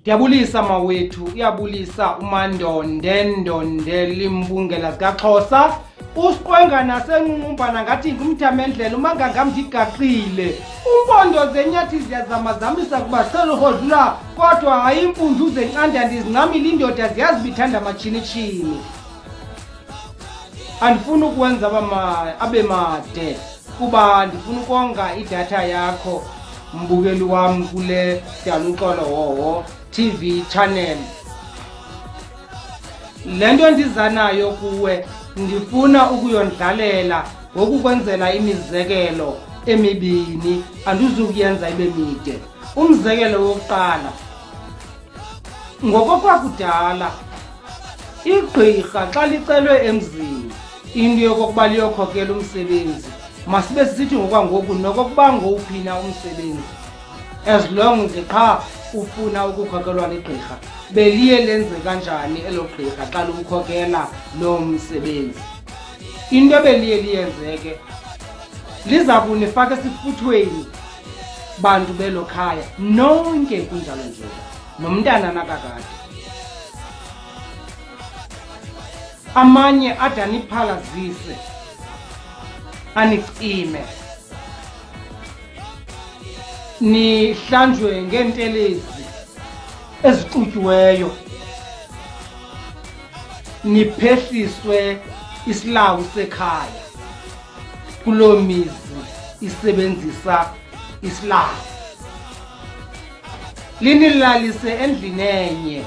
Ndiyabulisa mawethu, uyabulisa umandonde ndonde limbungela zikaXhosa. Usiqwenga nasenqunqumbana ngathi ngumthamendlela umangangam ndigaqile. Umpondo zenyathi ziyazamazamisa kuba seluhodlula kodwa hayi impundu zenqanda ndizincamile indoda ziyazibithanda matshini-tshini. Andifuni ukwenza abe made kuba ndifuna ukonga idatha yakho mbukeli wam kule Ziluncedo Hoho TV channel. Le nto ndiza nayo kuwe ndifuna ukuyondlalela ngokukwenzela imizekelo emibini, andizukuyenza ibe mide. Umzekelo wokuqala, ngokokwakudala igqirha xa licelwe emzini into yokokuba liyokhokela umsebenzi, masibe sisithi ngokwangoku nokokuba ngowuphi na umsebenzi, as long qha ufuna ukukhokelwa ligqirha, beliye lenze kanjani elo gqirha xa lukhokela lo msebenzi. Into beliye liyenzeke, liza kunifaka esifuthweni bantu belo khaya nonke kunjalo nje, nomntana nakakade. Amanye adaniphalazise, anicime, nihlanjwe ngeentelezi ezixutyiweyo, niphehliswe isilawu sekhaya kuloo mizi isebenzisa isilawu, linilalise endlini enye,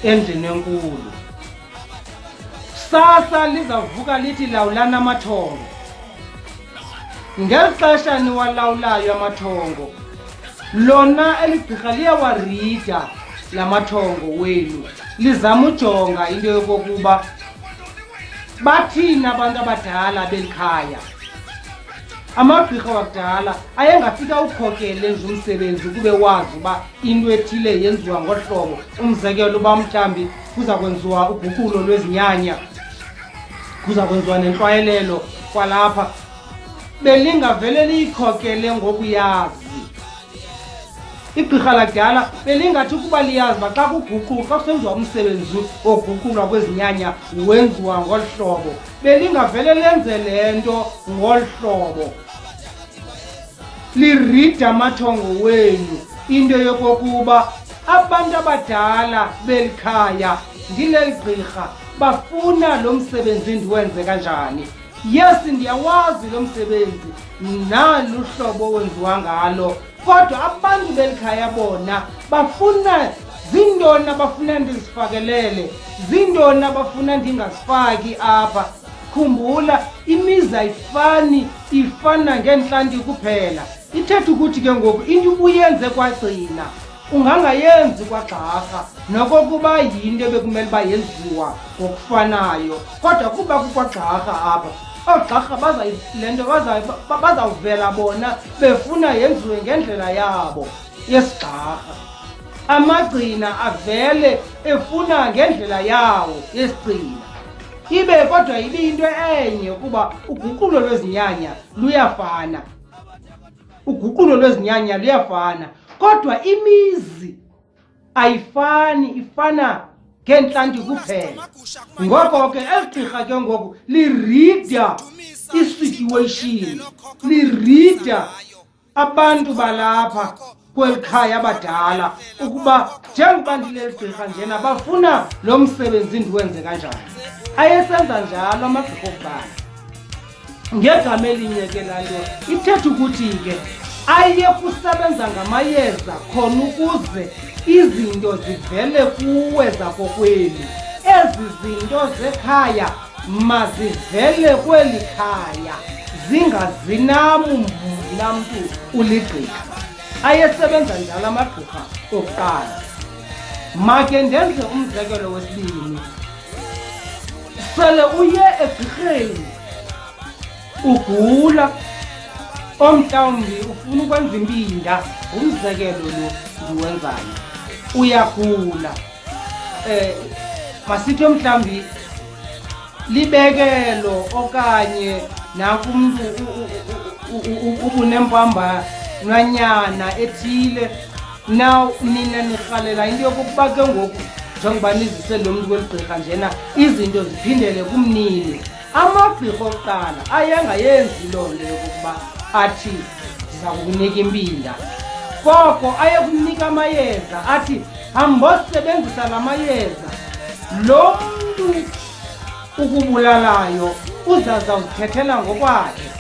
endlini enkulu. Sasa lizavuka lithi lawula namathongo. Ngeli xesha niwalawulayo amathongo, lona eligqirha liyawarida la mathongo wenu, lizama ujonga into yokokuba bathini abantu abadala belikhaya. Amagqirha wakudala ayengafika ukhokele nje umsebenzi kube wazi uba into ethile yenziwa ngohlobo. Umzekelo uba mhlawumbi kuza kwenziwa uguqulo lwezinyanya, kuza kwenziwa nentlwayelelo kwalapha, belingavele liyikhokele ngokuyazi. Igqirha lakudala belingathi ukuba liyazi uba xa kuguqulwa, xa kusenziwa umsebenzi woguqulwa kwezinyanya wenziwa ngolu hlobo, belingavele lenze le nto ngolu hlobo. Lirida amathongo wenu into yokokuba abantu abadala belikhaya ngileli gqirha bafuna lo msebenzi ndiwenze kanjani. Yes, ndiyawazi lo msebenzi nalu hlobo wenziwa ngalo, kodwa abantu belikhaya bona bafuna zintoni abafuna ndizifakelele, zintoni abafuna ndingazifaki apha. Khumbula, imizi ayifani, ifana ngentlanti kuphela. Ithetha ukuthi ke ngoku into ubuyenze kwagcina ungangayenzi kwagxarha, nokokuba yinto bekumele uba yenziwa ngokufanayo, kodwa kuba kukwagxarha apha, oogxarha le nto bazawuvela bona befuna yenziwe ngendlela yabo yesigxarha. Amagcina avele efuna ngendlela yawo yesigcina, ibe kodwa ibe into enye kuba uguqulo lwezinyanya luyafana. Uguqulo lwezinyanya luyafana, kodwa imizi ayifani, ifana ngentlanti kuphela. Ngoko ke eligqirha ke ngoku lirida isituation, lirida abantu balapha kwelikhaya abadala ukuba njengoba ndileli gqirha njena bafuna lo msebenzi ndiwenze kanjani. Ayesenza njalo amagqirha okuqala. Ngegama elinye ke laa nto ithetha ukuthi ke aye kusebenza ngamayeza khona ukuze izinto zivele kuwe zakokwenu. Ezi zinto zekhaya mazivele kweli khaya, zingazinamu mna mntu uligqirha. Ayesebenza njalo amagqirha okuqala. Make ndenze umzekelo wesibini. Sele uye egqirheni ugula, omhlawumbi ufuna ukwenza impinda, umzekelo lo ndiwenzayo, uyagula. Masithi mhlawumbi libekelo okanye nakumntu ubunempamba nwanyana ethile. Now nina ndiyarhalela into yokokuba ke ngoku njengoba nizise lo mntu kweli gqirha njena izinto ziphindele kumnini. Amagqirha okuqala ayengayenzi loo nto yokokuba athi ndiza kukunika impinda, koko ayekunika amayeza athi hambosebenzisa la mayeza, lo mntu ukubulalayo uzawuzithethela ngokwakhe.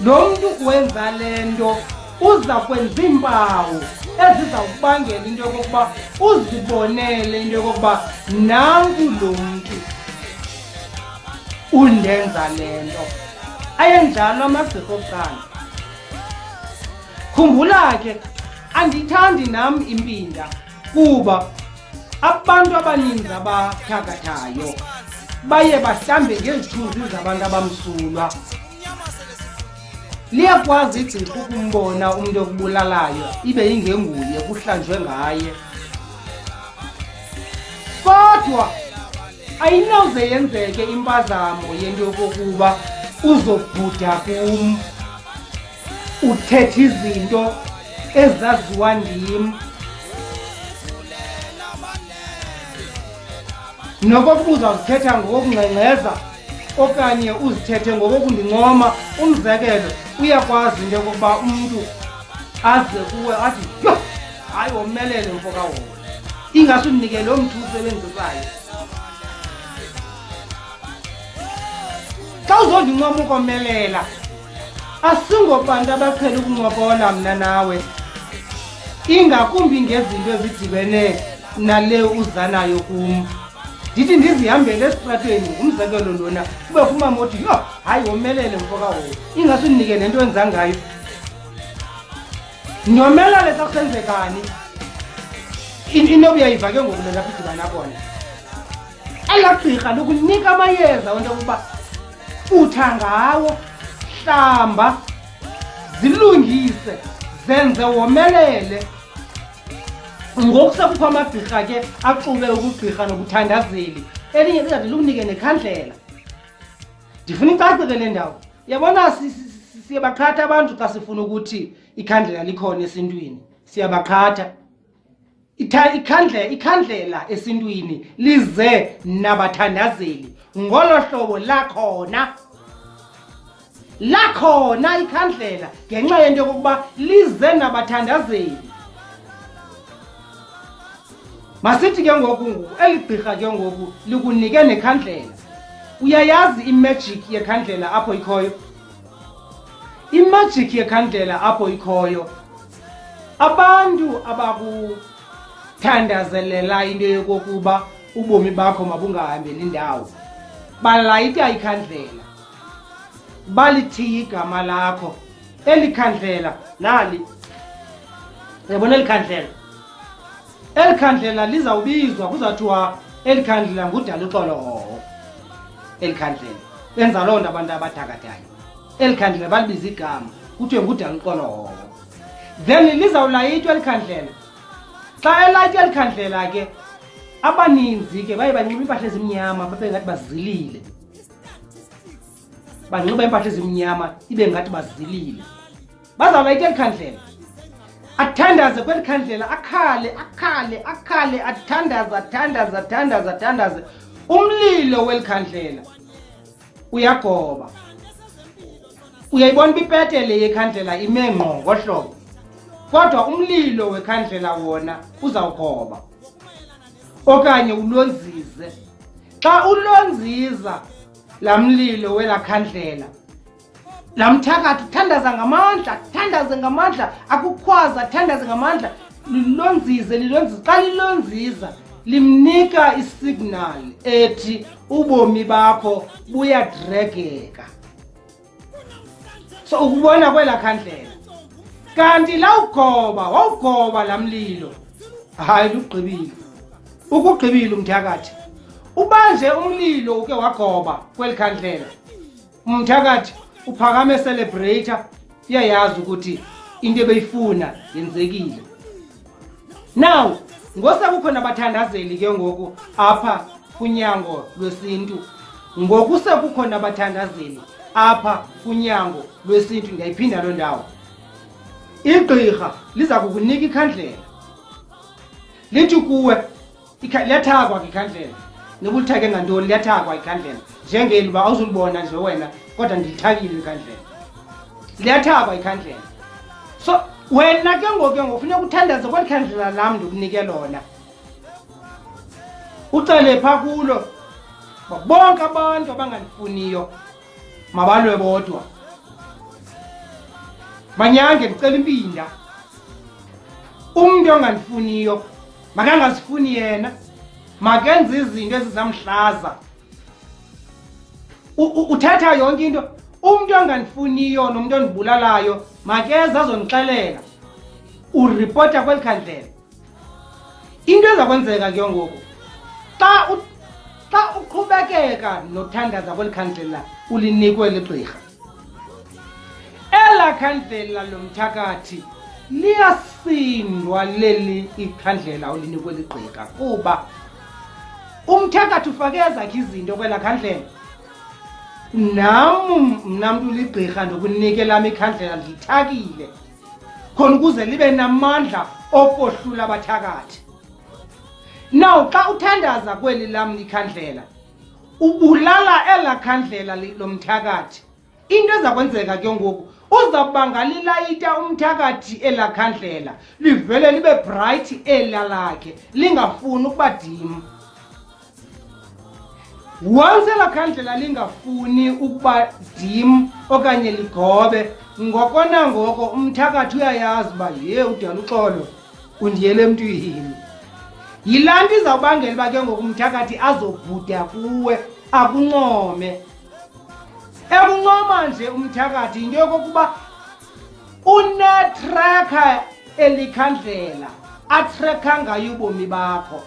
Lo mntu wenza le nto uza kwenza iimpawu ezizawubangela into yokokuba uzibonele into yokokuba nanku lo mntu undenza le nto. Ayenjalo amagqirha okuqala. Khumbula ke andiyithandi nam impinda kuba abantu abaninzi abathakathayo baye bahlambe ngezithunzi zabantu abamsulwa. Liyakwazi igqirha ukumbona umntu okubulalayo ibe ingenguye kuhlanjwe ngaye, kodwa ayinawuze yenzeke impazamo yento yokokuba uzobhuda kum uthethe izinto ezaziwa ndim. Nokokuba uzawuzithetha ngokungcengceza okanye uzithethe ngokokundincoma. Umzekelo, uyakwazi into yokokuba umntu aze kuwe athi, yho, hayi womelele mfo kawomo, ingase undinike lo mntu usebenzisayo. Xa uzondincoma ukomelela, asingobantu abaphela ukuncokola mna nawe, ingakumbi ngezinto ezidibene nale uzanayo kum. Ndithi ndizihambele esitratweni, umzekelo lona kube kumama othi, yho, hayi womelele mfo kawomo, ingase undinike le nto enza ngayo. Nyomelele xa kusenzekani, into uyayiva ke ngoku lapha idibana khona. Elaa gqirha lokunika amayeza wento yokuba futha ngawo, hlamba, zilungise, zenze womelele. Ngoku sekukho amagqirha ke axube ukugqirha nobuthandazeli. Elinye lizathi lukunike nekhandlela. Ndifuna icacile le ndawo. Yabona siyabaqhatha abantu xa sifuna ukuthi ikhandlela likhona esintwini. Siyabaqhatha. Ikhandlela esintwini lize nabathandazeli. Ngolo hlobo lakhona ikhandlela ngenxa yento yokokuba lize nabathandazeli. Masithi ke ngoku eli gqirha ke ngoku likunike nekhandlela. Uyayazi imagic yekhandlela apho ikhoyo? Imagic yekhandlela apho ikhoyo, abantu abakuthandazelela into yokokuba ubomi bakho mabungahambeli indawo balayita ikhandlela, balithiya igama lakho. Eli khandlela nali, yabona eli khandlela, eli khandlela lizawubizwa kuzathiwa eli khandlela ngudala uxolo. Eli khandlela benza loo nto abantu abathakathayo. Eli khandlela balibiza igama kuthiwe ngudala uxolo. Then lizawulayitwa eli khandlela. Xa elayitya eli khandlela ke abaninzi ke baye banxiba impahla ezimnyama babe ngathi bazilile. Banxiba impahla ezimnyama ibe ngathi bazilile. Bazawulayitya eli khandlela, athandaze kweli khandlela, akhale, athandaze. Umlilo weli khandlela uyagoba. Uyayibona ipetele yekhandlela ime ngqo ngohlobo, kodwa umlilo wekhandlela wona uzawugoba. Okanye ulonzize. Xa ulonziza la mlilo wela khandlela, la mthakathi thandaza ngamandla, akukhwaza, thandaze ngamandla, lilonzize. Xa lilonziza limnika isignal ethi ubomi bakho buyadregeka. So ukubona kwela khandlela, kanti wawugoba la mlilo, hayi lugqibile. Ukugqibile umthakathi. Ubanje umlilo uke wagoba kweli khandlela, umthakathi uphakame celebrator, iyayazi ukuthi into ebeyifuna yenzekile. Now ngosekukho nabathandazeli ke ngoku apha kunyango lwesintu, ngokusekukho nabathandazeli apha kunyango lwesintu, ngiyayiphinda loo ndawo. igqirha liza kukunika ikhandlela lithi kuwe liyathakwa ikhandlela nobulithake ngantoni liyathakwa ikhandlela njengeli uba awuzulibona nje wena kodwa ndilithakile ikhandlela liyathakwa ikhandlela so wena ke ngoku ngofuneka uthandaze kweli khandlela lam ndikunike lona ucele phaa kulo bonke abantu abangandifuniyo mabalwe bodwa manyange ndicela impinda umntu ongandifuniyo makangazifuni yena makenze izinto ezizamhlaza uthatha yonke into umntu ongandifuniyo nomntu ondibulalayo makeze azondixelela uripota kweli khandlela into eza kwenzeka ke ngoku xa uqhubekeka nothandaza kweli khandlela ulinikwe ligqirha ela khandlela lomthakathi liyasindwa leli ikhandlela ulinikwe ligqirha kuba umthakathi ufake ezakhe izinto kwela khandlela nam mna mntu ligqirha ndokunike lam ikhandlela ndiyithakile khona ukuze libe namandla okohlula abathakathi now xa uthandaza kweli lam ikhandlela ubulala ela khandlela lomthakathi into eza kwenzeka ke ngoku uzawuba lilayita umthakathi ela khandlela livele libe bright ela lakhe lingafuni ukuba dim once ela khandlela lingafuni ukuba dim okanye ligobe ngoko nangoko umthakathi uyayazi uba ye udala uxolo undiyele emntwini yilaa nto izawubangela uba ke ngoku umthakathi azobhuda kuwe akuncome ekuncoma nje umthakathi into yokokuba unetrekha elikhandlela atrekha ngayo ubomi bakho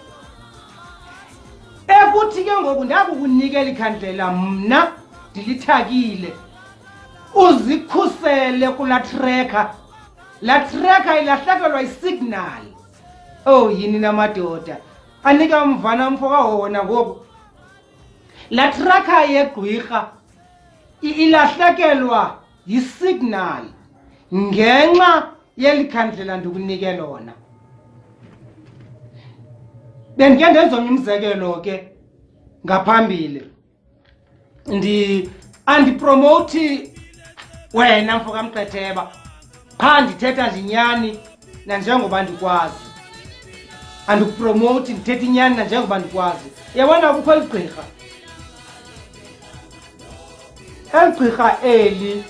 ekuthi ke ngoku ndakukunikela ikhandlela mna ndilithakile uzikhusele kulaa trekha laa trekha ilahlekelwa isignal oh yini namadoda anika mvana mfoka wona ngoku laa trekha yegqwirha ilahlekelwa yisignal ngenxa yeli khandlela ndikunike lona bendike ndenza omnye umzekelo ke ngaphambili andipromoti wena mfoka Mqetheba qha ndithetha nje inyani nanjengoba ndikwazi andikupromoti ndithetha inyani nanjengoba ndikwazi yabona kukho ligqirha elgqirha eli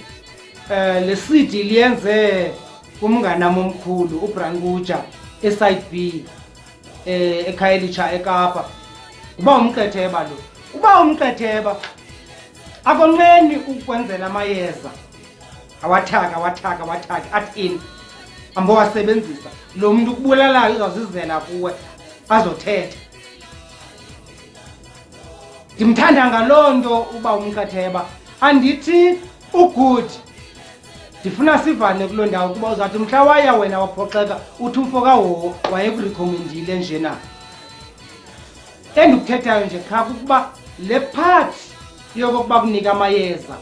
lesidi liyenze kumnganam omkhulu uBrankuja eside B eKhayelitsha eKapa uba uMqetheba lo uba uMqetheba akonqeni ukwenzela amayeza awathaka athi in ambowasebenzisa lo muntu ukubulalayo uzawuzizela kuwe azothetha ndimthanda ngaloo nto uba uMqetheba andithi ugood ndifuna sivane kuloo ndawo kuba uzawuthi mhla waya wena waphoxeka uthi umfoka wayekurikhomendile njena endikuthethayo nje qha kukuba le part yokokuba kunika amayeza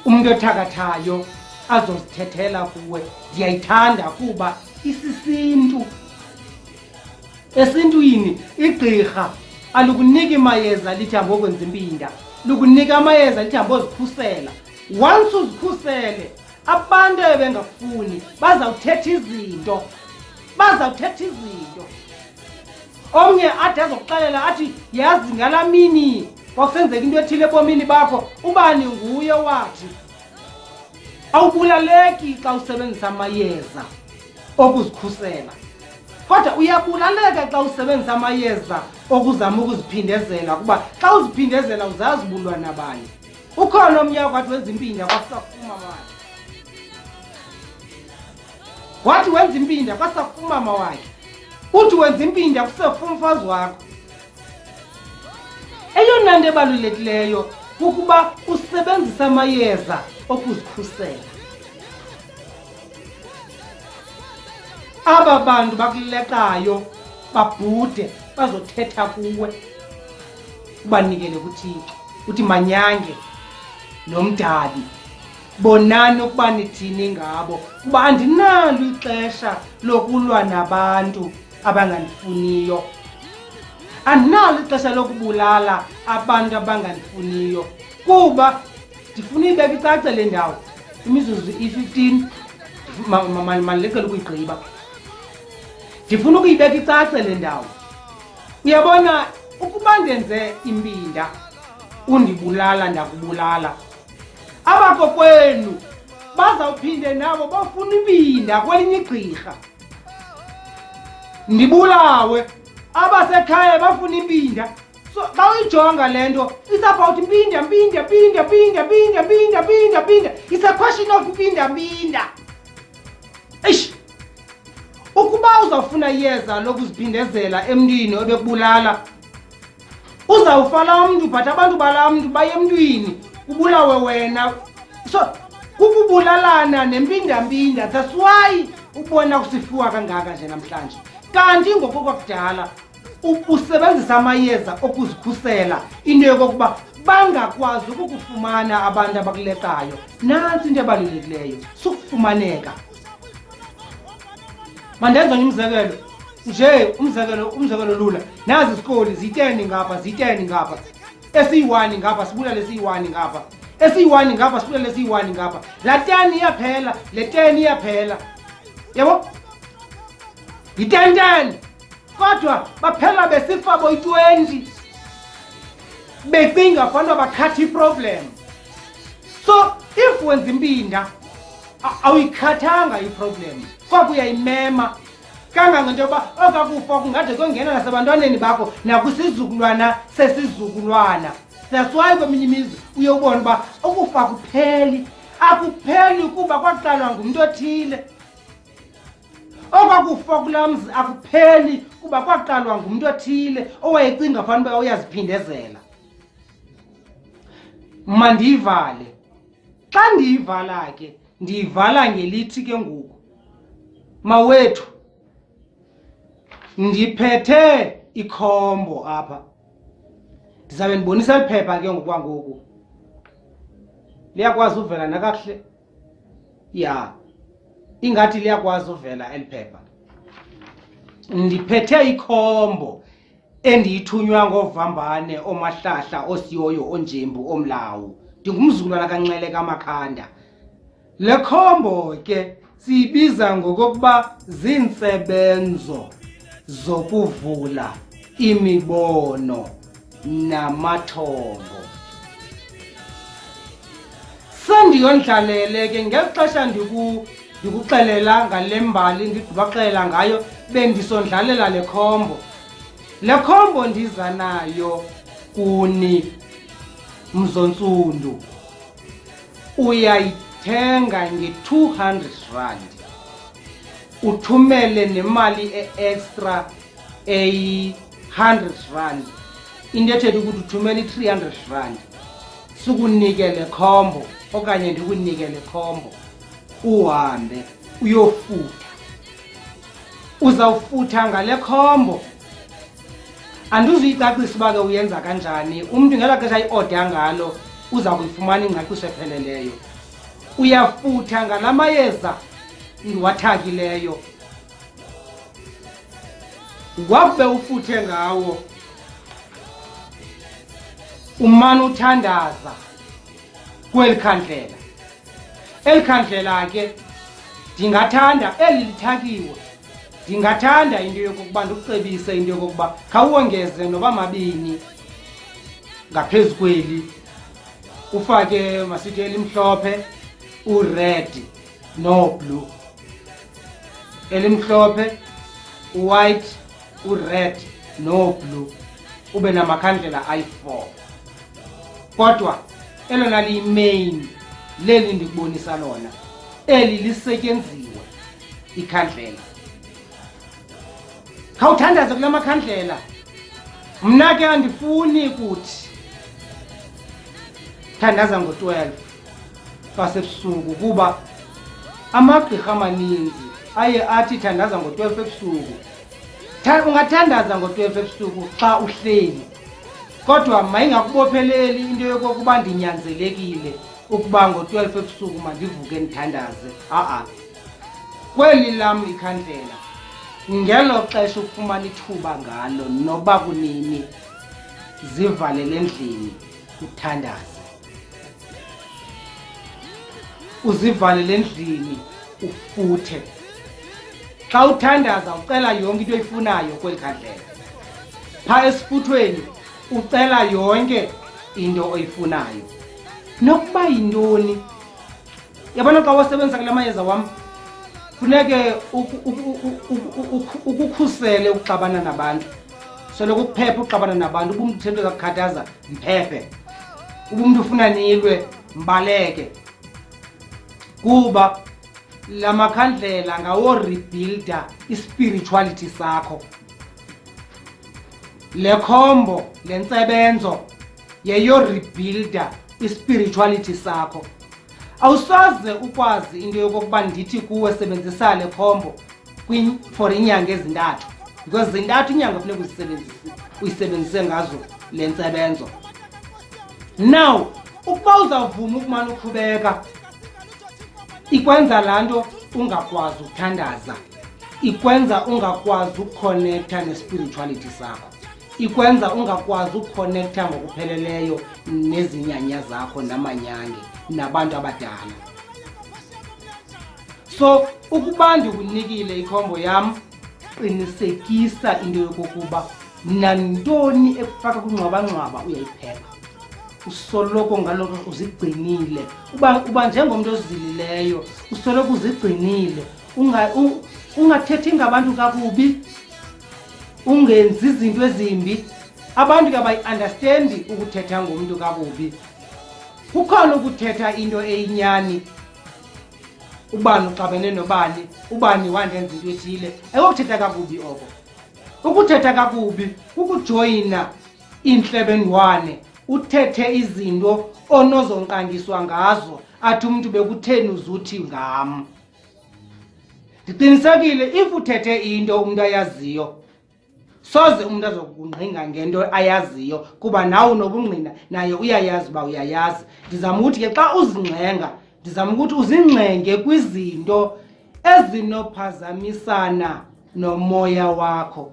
umntu othakathayo azozithethela kuwe ndiyayithanda kuba isisintu esintwini igqirha alukuniki mayeza lithi hambokwenza impinda lukunika amayeza lithi hambozikhusela once uzikhusele abantu ebengafuni bazawuthetha izinto omnye athi azokuxelela athi yazi ngalaa mini kwakusenzeka into ethile ebomini bakho ubani nguye wathi awubulaleki xa usebenzisa amayeza okuzikhusela kodwa uyabulaleka xa usebenzisa amayeza okuzama ukuziphindezela kuba xa uziphindezela uzazibulwa nabani ukhona omnye wakwathi wenza impinda kwasafuma wakhe wathi wenza impinda kwasafumama wakhe uthi wenza impinda kusefuma umfazi wakho eyona nto ebalulekileyo kukuba usebenzisa amayeza okuzikhusela aba bantu bakuleqayo babhude bazothetha kuwe ubanikele kuThixo uthi manyange nomdali bonani ukuba nithini ngabo, kuba andinalo ixesha lokulwa nabantu abangandifuniyo. Andinalo ixesha lokubulala abantu abangandifuniyo, kuba ndifuna uyibeka icace le ndawo. Imizuzu i-15 mandilekele ukuyigqiba. Ndifuna ukuyibeka icace le ndawo. Uyabona, ukuba ndenze imbinda undibulala ndakubulala, abakokwenu bazawuphinde nabo bafuna imbinda kwelinye igqirha ndibulawe, abasekhaya bafuna imbinda. So xa uyijonga le nto, it's about mbinda. It's a question of mbinda. Eish, ukuba uzawufuna iyeza lokuziphindezela emntwini obekubulala, uzawufala umntu, but abantu bala mntu baye emntwini ubulawe wena. So kukubulalana nembinda. That's why ubona kusifuwa kangaka nje namhlanje. Kanti ngokwakudala usebenzisa amayeza okuzikhusela into yokokuba bangakwazi ukukufumana abantu abakuleqayo. Nantsi into ebalulekileyo, sukufumaneka. Mandenza umzekelo nje, umzekelo lula. Nazi isikoli ziteni ngapha, esiyi-1 ngapha sibulale esiyi-1 ngapha, esiyi-1 ngapha sibulale esiyi-1 ngapha. La 10 iyaphela, le 10 iyaphela. Yabo? Yi-10 kodwa baphela besifa boyi-20 becinga fanele bakhatha iproblem. So if wenza impinda awuyikhathanga iproblem, kodwa uyayimema kangangento yoba okakufa kungade kongena nasebantwaneni bakho nakwisizukulwana sesizukulwana. That's why kweminye imizi uye ubone uba ukufa akupheli kuba kwaqalwa ngumntu othile. Okwakufa kulaa mzi akupheli kuba kwaqalwa ngumntu othile owayecinga fanele uba uyaziphindezela. Mandiyivale. Xa ndiyivala ke, ndiyivala ngelithi ke ngoku, mawethu, ndiphethe ikhombo apha. Ndizabe ndibonisa liphepha ke ngokwangoku. Liyakwazi uvela nakakuhle? Ya, ingathi liyakwazi uvela eliphepha. Ndiphethe ikhombo endiyithunywa ngovambane, omahlahla, osiyoyo, onjembu, omlawu. Ndingumzukulwana kaNxele kaMakhanda. Le khombo ke siyibiza ngokokuba ziintsebenzo zokuvula imibono namathongo. Sendiyondlalele ke ngeli xesha ndikuxelela ngale mbali ndidibaxelela ngayo, bendisondlalela le khombo. Le khombo ndiza nayo kuni Mzontsundu. Uyayithenga nge-200 rand, uthumele nemali extra eyi-100 rand, into ethetha ukuthi uthumele i-300 rand. Sukunike le khombo okanye ndikunike le khombo, uhambe uyofutha. Uzawufutha ngale khombo. Andizuyicacisa uba ke uyenza kanjani. Umntu ngelaa xesha i-order ngalo uza kuyifumana ingcaciso epheleleyo. Uyafutha ngala mayeza ndiwathakileyo. Wakube ufuthe ngawo, umane uthandaza kweli khandlela. Eli khandlela ke ndingathanda, eli lithakiwe, ndingathanda into yokokuba ndikucebise into yokokuba khawuwongeze noba 2 ngaphezu kweli. Ufake masithi elimhlophe, ured no-blue. Elimhlophe, white, ured no-blue. Ube namakhandlela ayi-4. Kodwa elona liyi-main leli ndikubonisa lona, eli lisetyenziwe ikhandlela. Khawuthandaze kula makhandlela. Mna ke andifuni ukuthi thandaza ngo-12 kwasebusuku, kuba amagqirha amaninzi aye athi thandaza ngo-12 ebusuku. Ungathandaza ngo-12 ebusuku xa uhleli, kodwa mayingakubopheleli into yokokuba ndinyanzelekile ukuba ngo-12 ebusuku mandivuke ndithandaze. Kweli lam ikhandlela ngelo xesha ufumana ithuba ngalo noba kunini zivalele endlini uthandaze. Uzivalele endlini ufuthe. Xa uthandaza ucela yonke into oyifunayo kweli khandlela. Phaa esifuthweni ucela yonke into oyifunayo. Nokuba yintoni. Yabona xa wasebenzisa kula mayeza wam funeke ukukhusele ukuxabana nabantu. Soloko ukuphepha ukuxabana nabantu. Uba umntu uthento zakukhathaza mphephe. Uba umntu ufuna nilwe mbaleke. Kuba la makhandlela ngawo rebuilda ispirituality sakho. Le khombo le ntsebenzo yeyo rebuilda ispirituality sakho. Awusoze ukwazi into yokokuba ndithi kuwe sebenzisa le khombo for inyanga ezintathu, because zintathu inyanga funeka uyisebenzise ngazo le ntsebenzo. Now ukuba uzawuvuma ukumana uqhubeka ikwenza laa nto ungakwazi ukuthandaza, ikwenza ungakwazi ukukhonektha nespirituality sakho, ikwenza ungakwazi ukukhonektha ngokupheleleyo nezinyanya zakho namanyange nabantu abadala. So ukuba ndikunikile ikhombo yam, qinisekisa into yokokuba nantoni ekufaka kwingxwabangxwaba uyayiphepha. Usoloko ngaloko uzigcinile. Uba njengomntu ozilileyo usoloko uzigcinile. Ungathethi ngabantu kakubi, ungenzi izinto ezimbi. Abantu ke abayi-understandi ukuthetha ngomntu kakubi. Kukhona ukuthetha into eyinyani. Ubani uxabene nobani, ubani wandenza into ethile. Ayokuthetha kakubi oko. Ukuthetha kakubi kukujoyina iintlebendwane, uthethe izinto onozonqangiswa ngazo, athi umntu bekutheni uzuthi ngam. Ndiqinisekile if uthethe into umuntu ayaziyo, soze umuntu azokungqinga ngento ayaziyo, kuba nawe unobungqina naye uyayazi uba uyayazi. Ndizama ukuthi ke xa uzingxenga, ndizama ukuthi uzingxenge kwizinto ezinophazamisana nomoya wakho,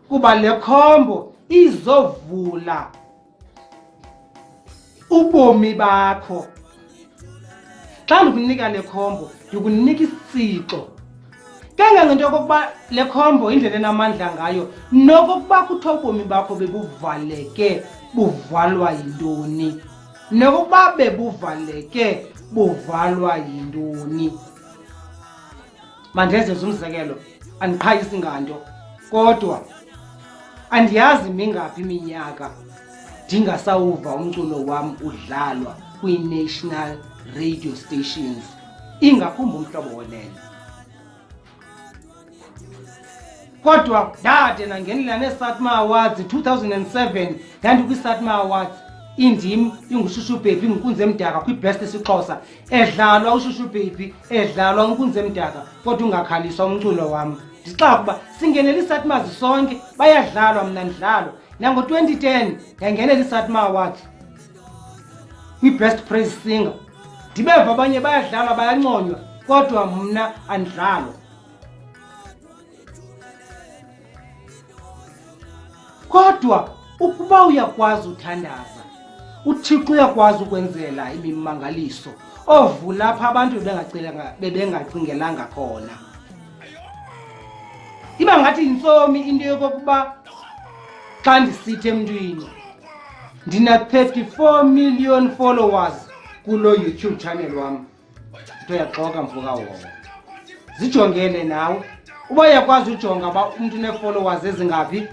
kuba le khombo izovula ubomi bakho. Xa ndikunika le khombo ndikunika isitsixo kangangento yokokuba le khombo indlela enamandla ngayo, nokokuba kuthiwa ubomi bakho bebuvaleke buvalwa yintoni, nokokuba bebuvaleke buvalwa yintoni. Mandenzeze umzekelo, andiqhayisi nganto, kodwa andiyazi mingaphi iminyaka ndingasawuva umculo wam udlalwa kwii-national radio stations, ingakumbi umhlobo wonene. Kodwa ndade nangenela nee-Satma Awards 2007, ndandikwi-Satma Awards, indim ingushushu baby inkunzi emdaka kwi-best isixhosa, edlalwa ushushu baby, edlalwa inkunzi emdaka, kodwa ungakhaliswa umculo wam. Ndixaka ukuba singenela ii-Satma sonke, bayadlalwa mna ndidlalwa. Nango-2010 ndangenela ii-Satma Awards kwi-best praise singer, ndibeva abanye bayadlalwa bayanconywa, kodwa mna andidlalwa. Kodwa ukuba uyakwazi uthandaza, uThixo uyakwazi ukwenzela imimangaliso ovula apha abantu bebengacingelanga khona. Iba ngathi yintsomi into yokokuba xa ndisithi emntwini ndina 34 million followers kulo YouTube channel wam, nto yaxoka mvuka wowo. Zijongele nawe, uba uyakwazi ujonga uba umntu une-followers ezingaphi,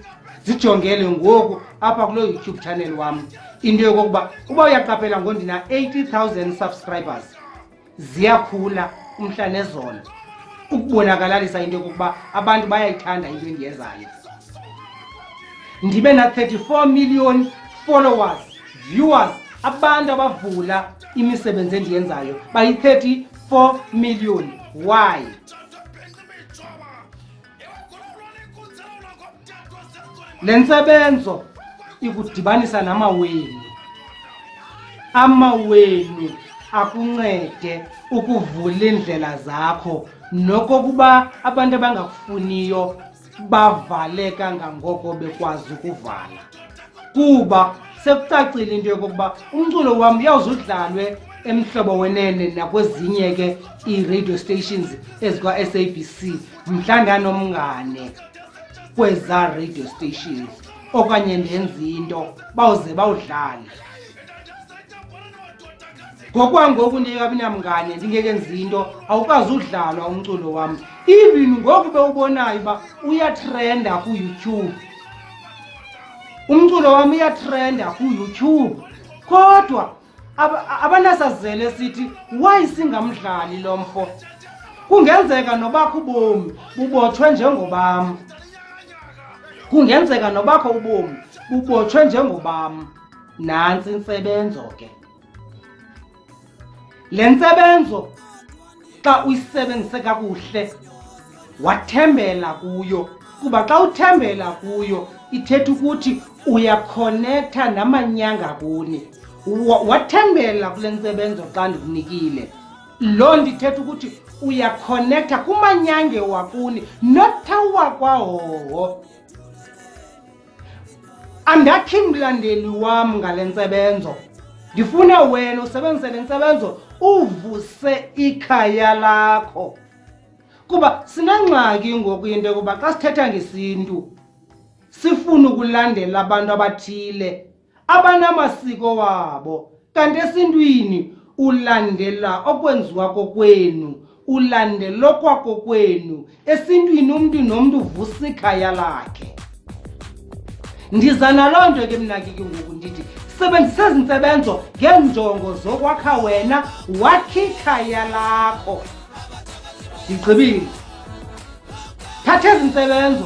zijongele ngoku apha kulo YouTube channel wam. Into yokokuba uba uyaqaphela ngondina 80,000 subscribers, ziyakhula umhla nezolo, ukubonakalisa into yokokuba abantu bayayithanda into endiyenzayo. Ndibe na 34 million followers, viewers, abantu abavula imisebenzi endiyenzayo bayi-34 million. Why? Le ntsebenzo ikudibanisa namawenu. amawenu akuncede ukuvula indlela zakho nokokuba abantu abangakufuniyo bavale kangangoko bekwazi ukuvala. Kuba sekucacile into yokokuba umculo wam uyawuzudlalwe emhlobo wenene nakwezinye ke ii-radio stations ezikwa-SABC mhla ndanomngane kweza radio stations okanye ndenza into bawuze bawudlale. Ngokwangoku ndingekabinamngane ndingekenzi into awukwazi udlalwa umculo wam. Even ngoku bewubonayo uba uyatrenda kuYouTube, umculo wam uyatrenda kuYouTube, kodwa abanasazele sithi why singamdlali lo mfo. Kungenzeka nobakho ubomi bubotshwe njengobam, kungenzeka nobakho ubomi bubotshwe njengobam. Nantsi intsebenzo ke. Le ntsebenzo xa uyisebenzise kakuhle wathembela kuyo, kuba xa uthembela kuyo ithetha ukuthi uyakhonektha namanyanga kuni. Wathembela kule ntsebenzo xa ndikunikile, loo nto ithetha ukuthi uyakhonektha kumanyange wakuni nothawa kwahoho. Andakhi mlandeli wam ngale ntsebenzo, ndifuna wena usebenzise le ntsebenzo uvuse ikhaya lakho. Kuba sinengxaki ngoku into yokuba xa sithetha ngesintu sifuna ukulandela abantu abathile abanamasiko wabo, kanti esintwini ulandela okwenziwa kokwenu, ulandela okwako kwenu. Esintwini umntu nomntu uvusa ikhaya lakhe. Ndiza naloo nto ke mna ke ngoku ndithi sebenzisa ezi ntsebenzo ngeenjongo zokwakha wena, wakhe ikhaya lakho. Ndigqibile. Thatha ezi ntsebenzo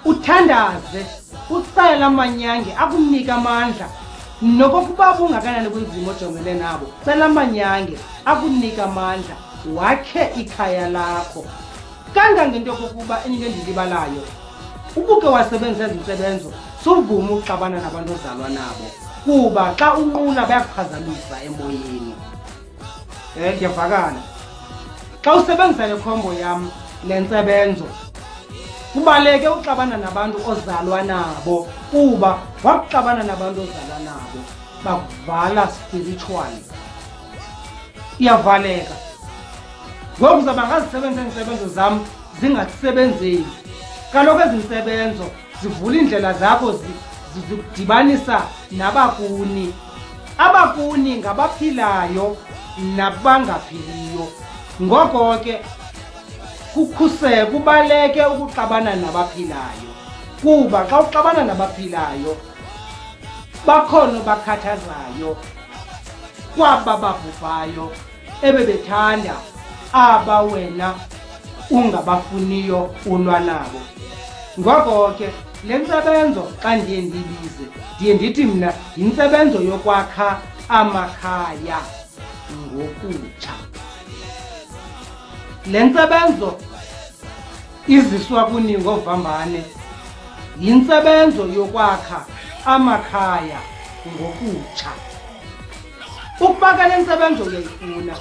uthandaze, ucele amanyange akunika amandla. Nokokuba bungakanani kunzima ojongene nabo, cela amanyange akunika amandla wakhe ikhaya lakho. Kangangento yokokuba into endilibalayo, ubuke wasebenzisa ezi ntsebenzo suvuma uxabana nabantu ozalwa nabo, kuba xa unqula bayakuphazamisa emoyeni. Ndiyavakala. Xa usebenzisa le khombo yam le ntsebenzo kubaleke uxabana nabantu ozalwa nabo, kuba wakuxabana nabantu ozalwa nabo bakuvala spiritually. Iyavaleka. Ngoku uzawuba ngazisebenzisa iintsebenzo zam zingakusebenzeli. Kaloku ezi ntsebenzo zivula iindlela zakho, zikudibanisa nabakuni. Abakuni ngabaphilayo nabangaphiliyo. Ngoko ke kubaleke ukuxabana nabaphilayo, kuba xa uxabana nabaphilayo bakhona bakhathazayo kwaba babhubhayo ebebethanda aba wena ungabafuniyo ulwa nabo. Ngoko ke le ntsebenzo xa ndiye ndiyibize ndiye ndithi mna yintsebenzo yokwakha amakhaya ngokutsha. Le ntsebenzo iziswa kuni ngovambane yintsebenzo yokwakha amakhaya ngokutsha. Ukuba ke le ntsebenzo uyayifuna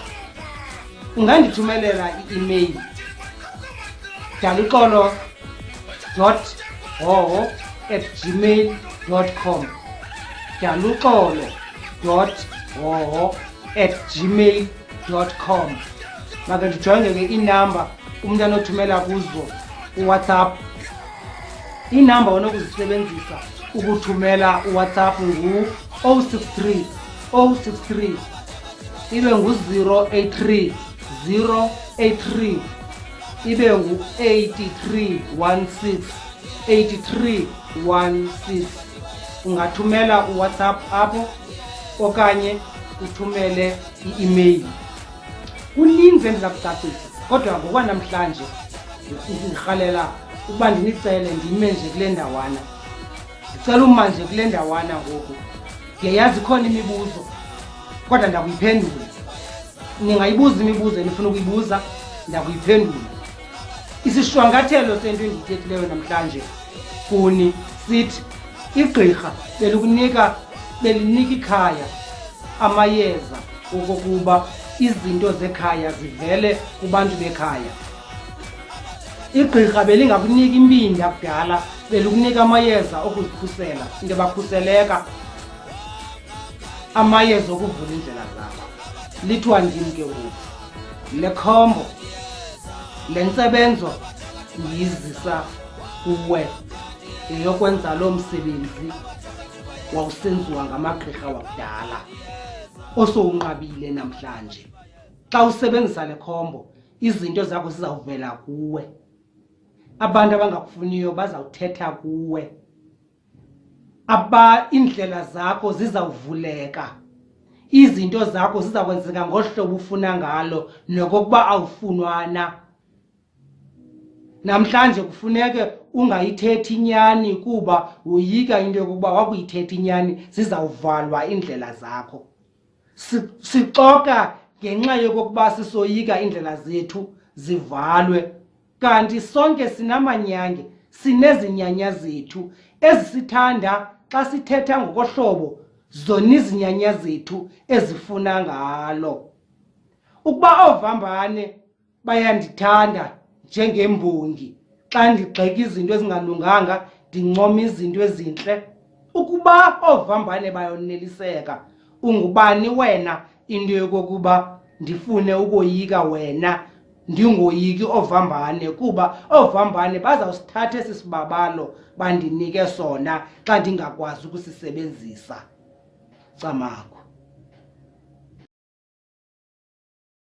ungandithumelela i-email daluxolo.hoho@gmail.com, daluxolo.hoho@gmail.com. Make ndijonge ke inamba umuntu anothumela kuzo uWhatsApp. Inamba onokuzisebenzisa ukuthumela uWhatsApp ngu-063 ibe ngu-083 083 ibe ngu-8316 8316. Ungathumela uWhatsApp apho okanye uthumele i-email. Kuninzi endiza kucacisa, kodwa ngokwanamhlanje ndirhalela ukuba ndinicele ndime nje kule ndawana. Ndicela uma nje kule ndawana ngoku. Ndiyayazi ikhona imibuzo, kodwa ndakuyiphendula. Ningayibuza imibuzo enifuna ukuyibuza, ndakuyiphendula. Isishwankathelo sento endiyithethileyo namhlanje kuni sithi igqirha belinika ikhaya amayeza okokuba izinto zekhaya zivele kubantu bekhaya. Igqirha belingakunika imbinda kudala, belikunika amayeza okuzikhusela, into bakhuseleka, amayeza okuvula indlela zakho. Lithiwa ndim ke ngoku, le khombo, le ntsebenzo ndiyizisa kuwe yeyokwenza loo msebenzi wawusenziwa ngamagqirha wakudala osowunqabile namhlanje. Xa usebenzisa le khombo, izinto zakho zizawuvela kuwe, abantu abangakufuniyo bazawuthetha kuwe, iindlela zakho zizawuvuleka, izinto zakho zizakwenzeka ngohlobo ufuna ngalo nokokuba awufunwana. Namhlanje kufuneke ungayithethi inyani kuba woyika into yokokuba wakuyithetha inyani zizawuvalwa iindlela zakho. Sixoka ngenxa yokokuba sisoyika iindlela zethu zivalwe, kanti sonke sinamanyange, sinezinyanya zethu ezisithanda xa sithetha ngokohlobo zona izinyanya zethu ezifuna ngalo. Ukuba oovambane bayandithanda njengembongi xa ndigxeka izinto ezingalunganga, ndincoma izinto ezintle, ukuba oovambane bayoneliseka, ungubani wena into yokokuba ndifune ukoyika wena ndingoyiki oovambane? Kuba oovambane bazawusithatha esi sibabalo bandinike sona xa ndingakwazi ukusisebenzisa. Camago.